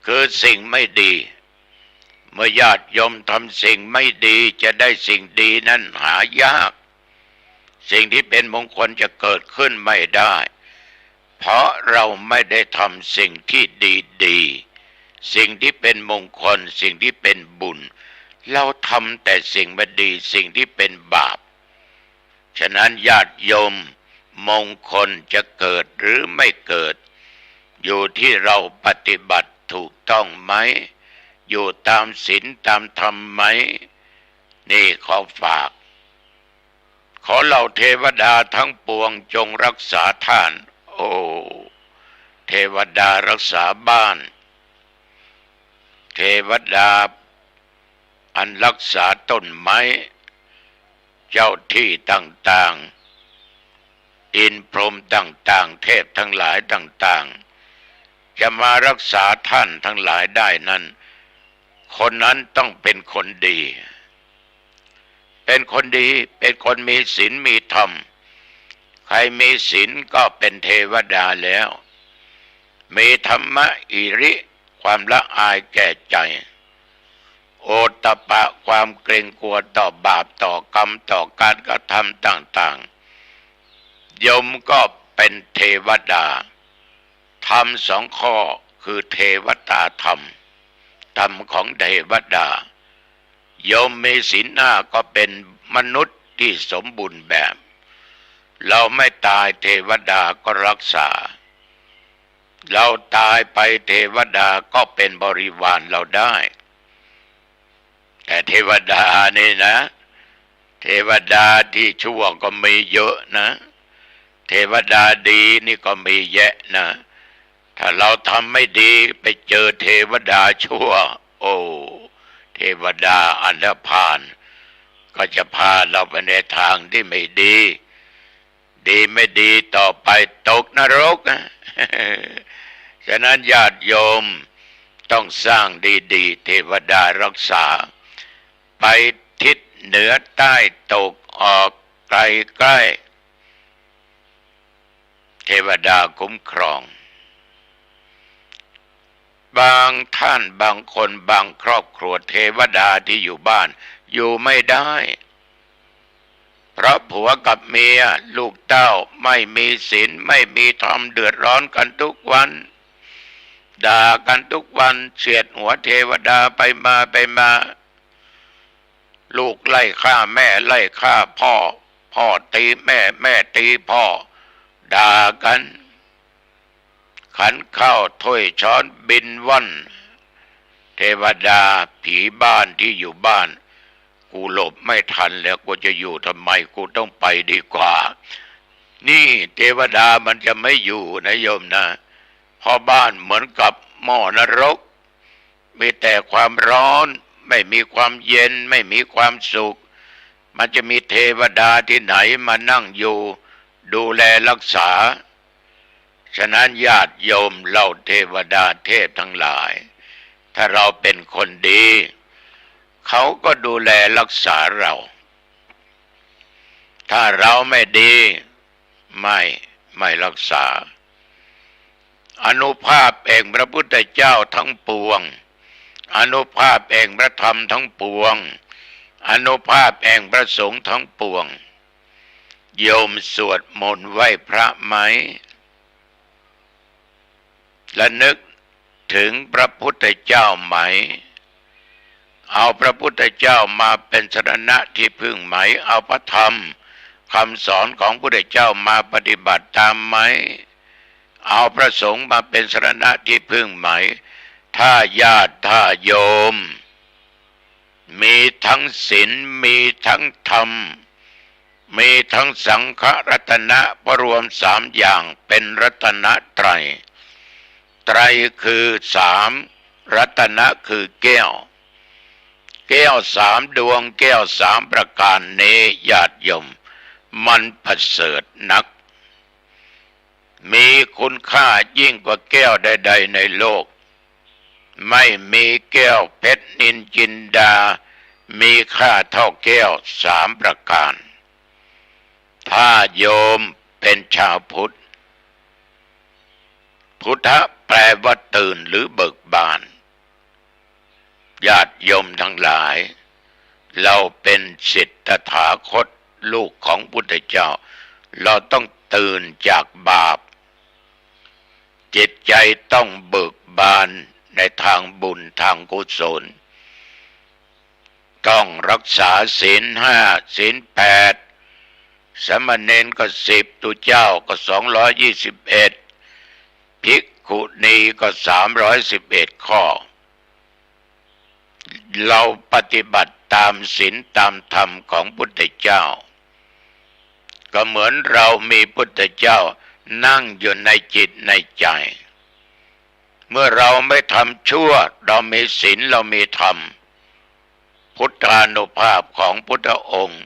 คือสิ่งไม่ดีเมื่อญาติโยมทำสิ่งไม่ดีจะได้สิ่งดีนั้นหายากสิ่งที่เป็นมงคลจะเกิดขึ้นไม่ได้เพราะเราไม่ได้ทำสิ่งที่ดีๆสิ่งที่เป็นมงคลสิ่งที่เป็นบุญเราทำแต่สิ่งไม่ดีสิ่งที่เป็นบาปฉะนั้นญาติโยมมงคลจะเกิดหรือไม่เกิดอยู่ที่เราปฏิบัติถูกต้องไหมอยู่ตามศีลตามธรรมไหมนี่ขอฝากขอเหล่าเทวดาทั้งปวงจงรักษาท่านโอ้เทวดารักษาบ้านเทวดาอันรักษาต้นไม้เจ้าที่ต่างๆอินพรหมต่างๆเทพทั้งหลายต่างๆจะมารักษาท่านทั้งหลายได้นั้นคนนั้นต้องเป็นคนดีเป็นคนดีเป็นคนมีศีลมีธรรมใครมีศีลก็เป็นเทวดาแล้วมีธรรมะอิริความละอายแก่ใจโอตตปะความเกรงกลัวต่อบาปต่อกรรมต่อการกระทำต่างๆยมก็เป็นเทวดาธรรมสองข้อคือเทวตาธรรมธรรมของเทวดายมมีศีลห้าก็เป็นมนุษย์ที่สมบูรณ์แบบเราไม่ตายเทวดาก็รักษาเราตายไปเทวดาก็เป็นบริวารเราได้แต่เทวดานี่นะเทวดาที่ชั่วก็มีเยอะนะเทวดาดีนี่ก็มีแยะนะถ้าเราทำไม่ดีไปเจอเทวดาชั่วโอ้เทวดาอันธพาลก็จะพาเราไปในทางที่ไม่ดีดีไม่ดีต่อไปตกนรกนะฉะนั้นญาติโยมต้องสร้างดีๆเทวดารักษาไปทิศเหนือใต้ตกออกไกลใกล้เทวดาคุ้มครองบางท่านบางคนบางครอบครัวเทวดาที่อยู่บ้านอยู่ไม่ได้เพราะผัวกับเมียลูกเต้าไม่มีศีลไม่มีธรรมเดือดร้อนกันทุกวันด่ากันทุกวันเฉียดหัวเทวดาไปมาลูกไล่ฆ่าแม่ไล่ฆ่าพ่อพ่อตีแม่แม่ตีพ่อด่ากันขันข้าวถ้วยช้อนบินว่อนเทวดาผีบ้านที่อยู่บ้านกูหลบไม่ทันแล้วกูจะอยู่ทำไมกูต้องไปดีกว่านี่เทวดามันจะไม่อยู่นะโยมนะเพราะบ้านเหมือนกับหม้อนรกมีแต่ความร้อนไม่มีความเย็นไม่มีความสุขมันจะมีเทวดาที่ไหนมานั่งอยู่ดูแลรักษาฉะนั้นญาติโยมเหล่าเทวดาเทพทั้งหลายถ้าเราเป็นคนดีเขาก็ดูแลรักษาเราถ้าเราไม่ดีไม่รักษาอานุภาพแห่งพระพุทธเจ้าทั้งปวงอานุภาพแห่งพระธรรมทั้งปวงอานุภาพแห่งพระสงฆ์ทั้งปวงโยมสวดมนต์ไหว้พระไหมและนึกถึงพระพุทธเจ้าไหมเอาพระพุทธเจ้ามาเป็นสรณะที่พึ่งไหมเอาพระธรรมคำสอนของพระพุทธเจ้ามาปฏิบัติตามไหมเอาพระสงฆ์มาเป็นสรณะที่พึ่งไหมถ้าญาติถ้าโยมมีทั้งศีลมีทั้งธรรมมีทั้งสังฆรัตนะรวมสามอย่างเป็นรัตนไตรไตรคือสามรัตนะคือแก้วสามดวงแก้วสามประการนี้ญาติโยมมันประเสริฐนักมีคุณค่ายิ่งกว่าแก้วใดๆในโลกไม่มีแก้วเพชรนินจินดา มีค่าเท่าแก้ว3 ประการถ้าโยมเป็นชาวพุทธพุทธะแปลว่าตื่นหรือเบิกบานญาติโยมทั้งหลายเราเป็นศิษย์ตถาคตลูกของพุทธเจ้าเราต้องตื่นจากบาปจิตใจต้องเบิกบานในทางบุญทางกุศลต้องรักษาศีล 5 ศีล 8สมณเณรก็10ตุเจ้าก็221ภิกขุณีก็311ข้อเราปฏิบัติตามศีลตามธรรมของพุทธเจ้าก็เหมือนเรามีพุทธเจ้านั่งอยู่ในจิตในใจเมื่อเราไม่ทำชั่วเรามีศีลเรามีธรรมพุทธานุภาพของพุทธองค์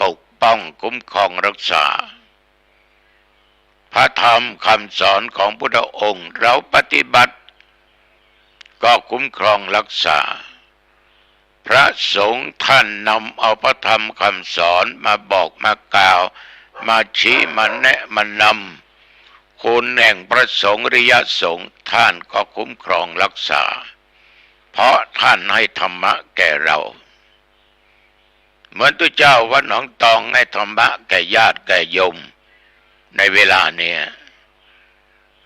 ปกป้องคุ้มครองรักษาพระธรรมคำสอนของพุทธองค์เราปฏิบัติก็คุ้มครองรักษาพระสงฆ์ท่านนำเอาพระธรรมคำสอนมาบอกมากล่าวมาชี้มาแนะมานำคุณแห่งพระสงฆ์อริยสงฆ์ท่านก็คุ้มครองรักษาเพราะท่านให้ธรรมะแก่เราเหมือนตุเจ้าวัดหนองตองให้ธรรมะแก่ญาติแก่โยมในเวลานี้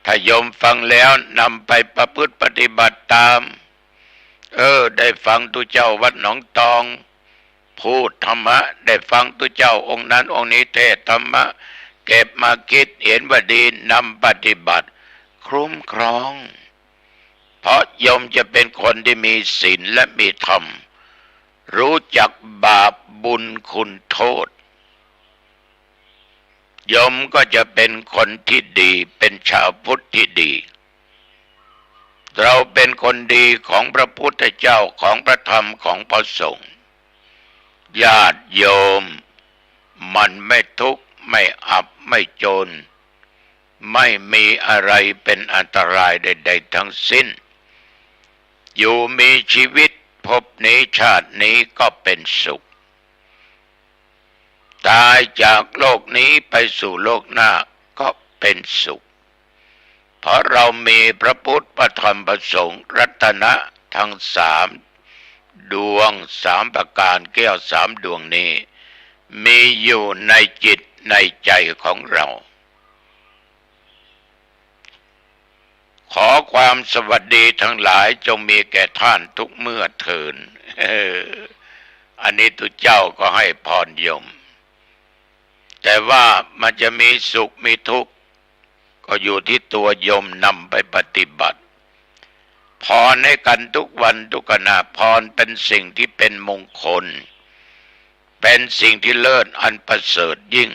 ถ้าโยมฟังแล้วนำไปประพฤติปฏิบัติตามได้ฟังตุเจ้าวัดหนองตองพูดธรรมะได้ฟังตุเจ้าองค์นั้นองค์นี้เทศธรรมะเก็บมาคิดเห็นว่าดีนำปฏิบัติคุ้มครองเพราะโยมจะเป็นคนที่มีศีลและมีธรรมรู้จักบาปบุญคุณโทษโยมก็จะเป็นคนที่ดีเป็นชาวพุทธที่ดีเราเป็นคนดีของพระพุทธเจ้าของพระธรรมของพระสงฆ์ญาติโยมมันไม่ทุกข์ไม่อับไม่จนไม่มีอะไรเป็นอันตรายใดๆทั้งสิ้นอยู่มีชีวิตภพนี้ชาตินี้ก็เป็นสุขตายจากโลกนี้ไปสู่โลกหน้าก็เป็นสุขเพราะเรามีพระพุทธพระธรรมพระสงฆ์รัตนะทั้ง3 ดวง3 ประการแก้ว3 ดวงนี้มีอยู่ในจิตในใจของเราขอความสวัสดีทั้งหลายจงมีแก่ท่านทุกเมื่อเถิดอันนี้ตุเจ้าก็ให้พรโยมแต่ว่ามันจะมีสุขมีทุกข์ก็อยู่ที่ตัวโยมนำไปปฏิบัติพรให้กันทุกวันทุกขณะพรเป็นสิ่งที่เป็นมงคลเป็นสิ่งที่เลิศอันประเสริฐยิ่ง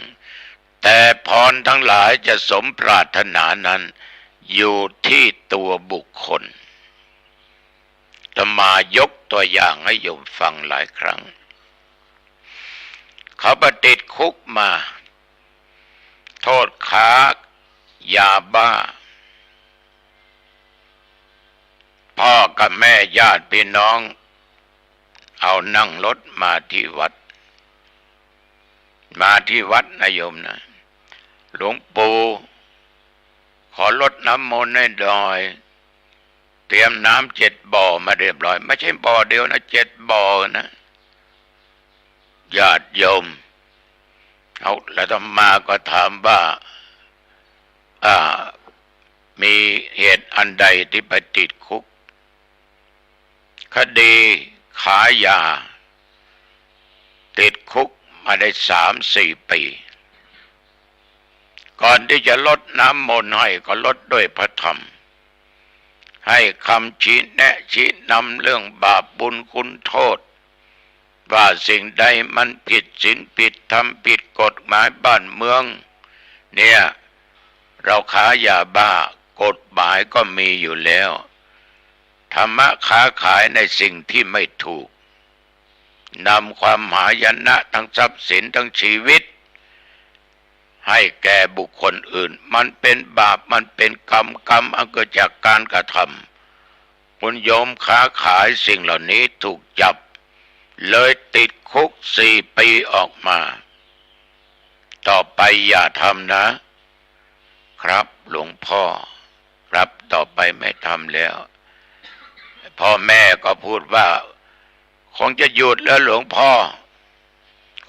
แต่พรทั้งหลายจะสมปรารถนานั้นอยู่ที่ตัวบุคคลจะมายกตัวอย่างให้โยมฟังหลายครั้งเขาไปติดคุกมาโทษค้ายาบ้าพ่อกับแม่ญาติพี่น้องเอานั่งรถมาที่วัดนะโยมนะหลวงปู่ขอรดน้ำมนต์ให้หน่อยเตรียมน้ำ7 บ่อมาเรียบร้อยไม่ใช่บ่อเดียวนะ7 บ่อนะญาติโยมเอาแล้วธรรมาก็ถามว่ามีเหตุอันใดที่ไปติดคุกคดีขายยาติดคุกมาได้3-4 ปีก่อนที่จะลดน้ำมนต์ให้ก็ลดด้วยพระธรรมให้คำชี้แนะชี้นำเรื่องบาปบุญคุณโทษว่าสิ่งใดมันผิดศีลผิดธรรมผิดกฎหมายบ้านเมืองเนี่ยเราค้ายาบ้ากฎหมายก็มีอยู่แล้วธรรมะค้าขายในสิ่งที่ไม่ถูกนำความหายนะทั้งทรัพย์สินทั้งชีวิตให้แก่บุคคลอื่นมันเป็นบาปมันเป็นกรรมอันเกิดจากการกระทำคุณโยมค้าขายสิ่งเหล่านี้ถูกจับ เลยติดคุก4 ปีออกมา ต่อไปอย่าทำนะครับหลวงพ่อครับต่อไปไม่ทำแล้วพ่อแม่ก็พูดว่าคงจะหยุดแล้วหลวงพ่อ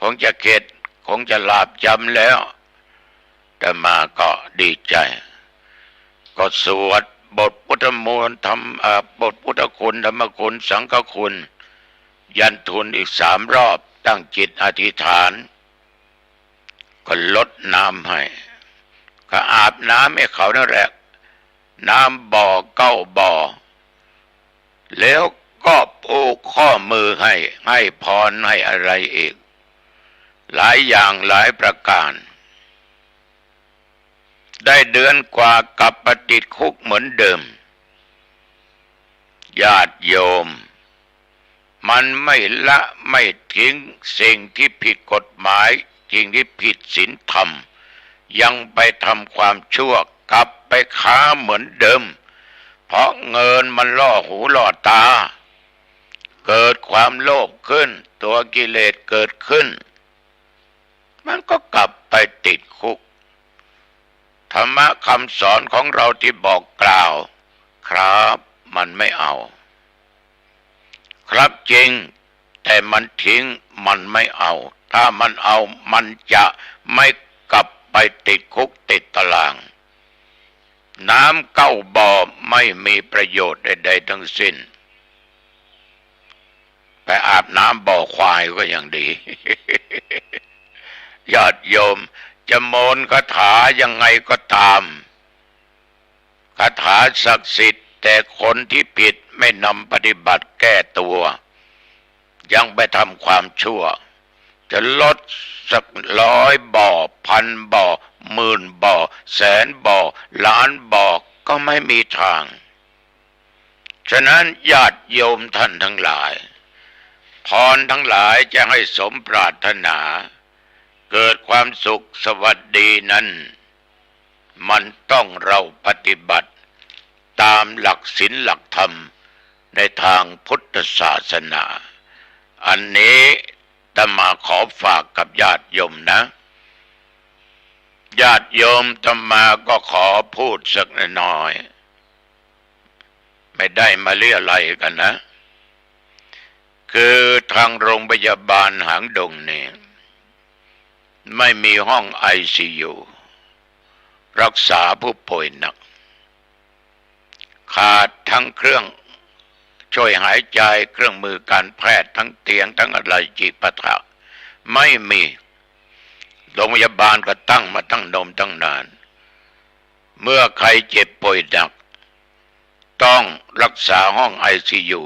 คงจะเข็ดคงจะหลาบจำแล้วแต่มาก็ดีใจก็สวดบทพุทธมนต์บทพุทธคุณธรรมคุณสังฆคุณยันทุนอีก3 รอบตั้งจิตอธิษฐานก็ลดน้ำให้ก็อาบน้ำให้เขานั่นแหละน้ำบ่อ9 บ่อแล้วก็ผูกข้อมือให้พรให้อะไรอีกหลายอย่างหลายประการได้เดือนกว่ากลับมาติดคุกเหมือนเดิมญาติโยมมันไม่ละไม่ทิ้งสิ่งที่ผิดกฎหมายสิ่งที่ผิดศีลธรรมยังไปทำความชั่วกลับไปค้าเหมือนเดิมเพราะเงินมันล่อหูล่อตาเกิดความโลภขึ้นตัวกิเลสเกิดขึ้นมันก็กลับไปติดคุกธรรมะคำสอนของเราที่บอกกล่าวครับมันไม่เอาครับจริงแต่มันทิ้งมันไม่เอาถ้ามันเอามันจะไม่กลับไปติดคุกติดตารางน้ำ9 บ่อไม่มีประโยชน์ใดๆทั้งสิ้นไปอาบน้ำบ่อควายก็ยังดี ญาติโยมจะโมนคาถายังไงก็ตามคาถาศักดิ์สิทธิ์แต่คนที่ผิดไม่นำปฏิบัติแก้ตัวยังไปทำความชั่วจะลดสัก100 บ่อ1,000 บ่อ10,000 บ่อ100,000 บ่อล้านบ่อก็ไม่มีทางฉะนั้นญาติโยมท่านทั้งหลายพรทั้งหลายจะให้สมปรารถนาเกิดความสุขสวัสดีนั้นมันต้องเราปฏิบัติตามหลักศีลหลักธรรมในทางพุทธศาสนาอันนี้อาตมาขอฝากกับญาติโยมนะญาติโยมอาตมาก็ขอพูดสักหน่อยไม่ได้มาเลี่ยไรกันนะคือทางโรงพยาบาลหางดงนี่ไม่มีห้อง ICU รักษาผู้ป่วยหนักขาดทั้งเครื่องช่วยหายใจเครื่องมือการแพทย์ทั้งเตียงทั้งอะไรจิปาถะไม่มีโรงพยาบาลก็ตั้งมาตั้งนมตั้งนานเมื่อใครเจ็บป่วยหนักต้องรักษาห้อง ICU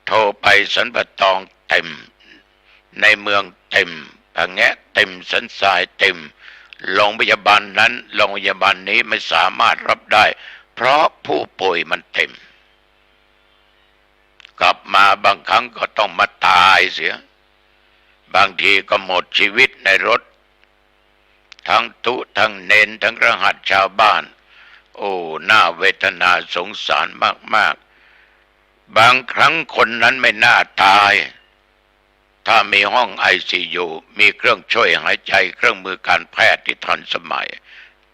โทรไปสันปะตองเต็มในเมืองเต็มพะแงะเต็มสันทรายเต็มโรงพยาบาลนั้นโรงพยาบาลนี้ไม่สามารถรับได้เพราะผู้ป่วยมันเต็มกลับมาบางครั้งก็ต้องมาตายเสียบางทีก็หมดชีวิตในรถทั้งตุทั้งเนนทั้งกระหัสชาวบ้านโอ้น่าเวทนาสงสารมากๆบางครั้งคนนั้นไม่น่าตายถ้ามีห้อง ICU มีเครื่องช่วยหายใจเครื่องมือการแพทย์ที่ทันสมัย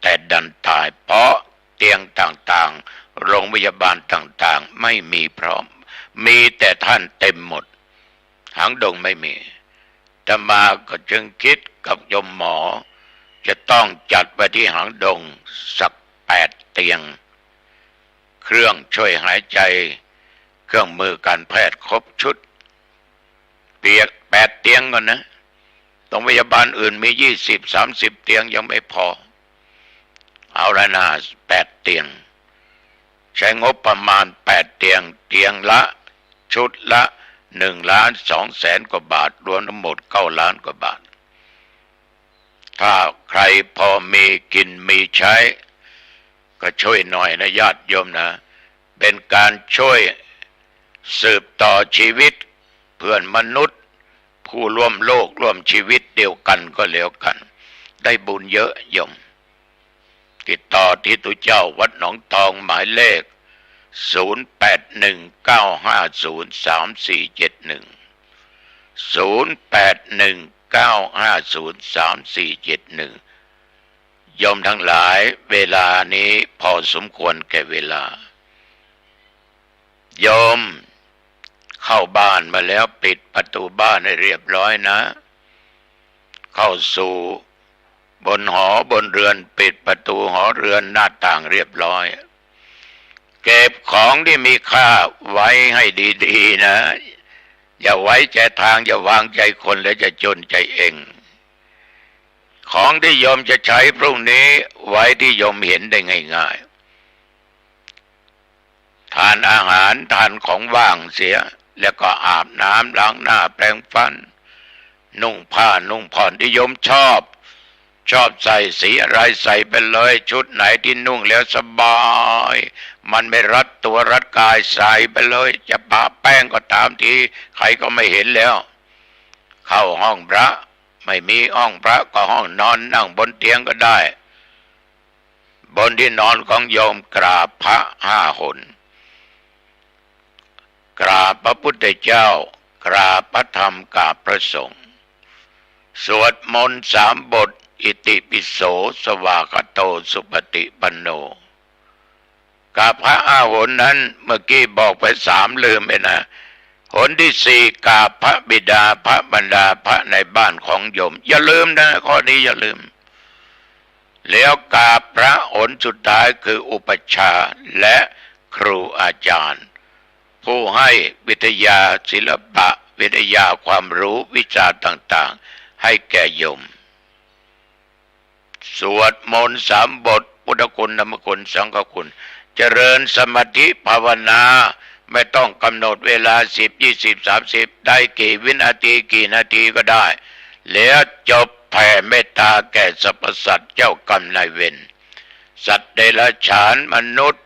แต่ดันตายเพราะเตียงต่างๆโรงพยาบาลต่างๆไม่มีพร้อมมีแต่ท่านเต็มหมดหางดงไม่มีอาตมาก็จึงคิดกับโยมหมอจะต้องจัดไว้ที่หางดงสัก8 เตียงเครื่องช่วยหายใจเครื่องมือการแพทย์ครบชุด8 เตียงก่อนนะโรงพยาบาลอื่นมี20-30 เตียงยังไม่พอเอาละนะ8 เตียงใช้งบประมาณ8 เตียงเตียงละชุดละ1,200,000 กว่าบาทรวมทั้งหมด9 ล้านกว่าบาทถ้าใครพอมีกินมีใช้ก็ช่วยหน่อยนะญาติโยมนะเป็นการช่วยสืบต่อชีวิตเพื่อนมนุษย์ผู้ร่วมโลกร่วมชีวิตเดียวกันก็แล้วกันได้บุญเยอะโยมติดต่อที่ตุเจ้าวัดหนองตองหมายเลข0819503471 0819503471โยมทั้งหลายเวลานี้พอสมควรแก่เวลาโยมเข้าบ้านมาแล้วปิดประตูบ้านให้เรียบร้อยนะเข้าสู่บนหอบนเรือนปิดประตูหอเรือนหน้าต่างเรียบร้อยเก็บของที่มีค่าไว้ให้ดีๆนะอย่าไว้ใจทางอย่าวางใจคนแล้วจะจนใจเองของที่โยมจะใช้พรุ่งนี้ไว้ที่โยมเห็นได้ง่ายๆทานอาหารทานของว่างเสียแล้วก็อาบน้ำล้างหน้าแปรงฟันนุ่งผ้านุ่งผ่อนที่โยมชอบใส่สีอะไรใส่ไปเลยชุดไหนที่นุ่งแล้วสบายมันไม่รัดตัวรัดกายใส่ไปเลยจะปะแป้งก็ตามทีใครก็ไม่เห็นแล้วเข้าห้องพระไม่มีห้องพระก็ห้องนอนนั่งบนเตียงก็ได้บนที่นอนของโยมกราบพระ5 หนกราบพระพุทธเจ้ากราบพระธรรมกราบพระสงฆ์สวดมนต์3 บทอิติปิโสสวากขาโตสุปฏิปันโนกราบพระ5 หนนั้นเมื่อกี้บอกไป3ลืมไปนะหนที่4กราบพระบิดาพระบรรดาพระในบ้านของโยมอย่าลืมนะข้อนี้อย่าลืมแล้วกราบพระหนสุดท้ายคืออุปัชฌาย์และครูอาจารย์ผู้ให้วิทยาศิลปะวิทยาความรู้วิชาต่างๆให้แก่โยมสวดมนต์3 บทพุทธคุณธรรมคุณสังฆคุณเจริญสมาธิภาวนาไม่ต้องกำหนดเวลา10 20 30ได้กี่วินาทีกี่นาทีก็ได้แล้วจบแผ่เมตตาแก่สรรพสัตว์เจ้ากรรมนายเวรสัตว์เดรัจฉานมนุษย์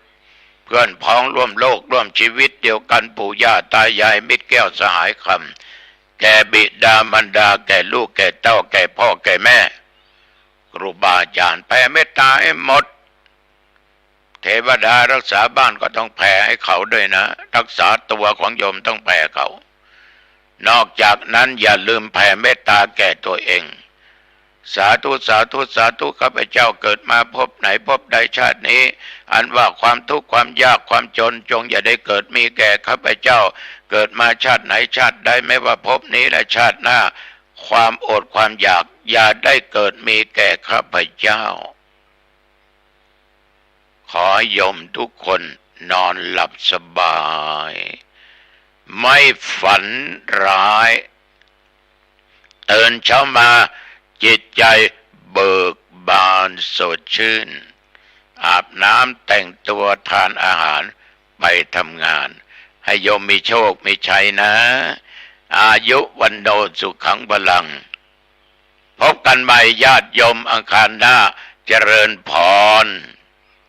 เพื่อนพ้องร่วมโลกร่วมชีวิตเดียวกันปู่ย่าตายายมิตรแก้วสหายคำแก่บิดามารดาแก่ลูกแก่เต้าแก่พ่อแก่แม่ครูบาอาจารย์แผ่เมตตาให้หมดเทวดารักษาบ้านก็ต้องแผ่ให้เขาด้วยนะรักษาตัวของโยมต้องแผ่เขานอกจากนั้นอย่าลืมแผ่เมตตาแก่ตัวเองสาธุสาธุสาธุข้าพเจ้าเกิดมาพบไหนพบใดชาตินี้อันว่าความทุกข์ความยากความจนจงอย่าได้เกิดมีแก่ข้าพเจ้าเกิดมาชาติไหนชาติใดไม่ว่าพบนี้และชาติหน้าความอดความอยากอย่าได้เกิดมีแก่ข้าพเจ้าขอโยมทุกคนนอนหลับสบายไม่ฝันร้ายตื่นเช้ามาจิตใจเบิกบานสดชื่นอาบน้ำแต่งตัวทานอาหารไปทำงานให้โยมมีโชคมีชัยนะอายุวันโนสุขังพลังพบกันใหม่ญาติโยมอังคารหน้าเจริญพร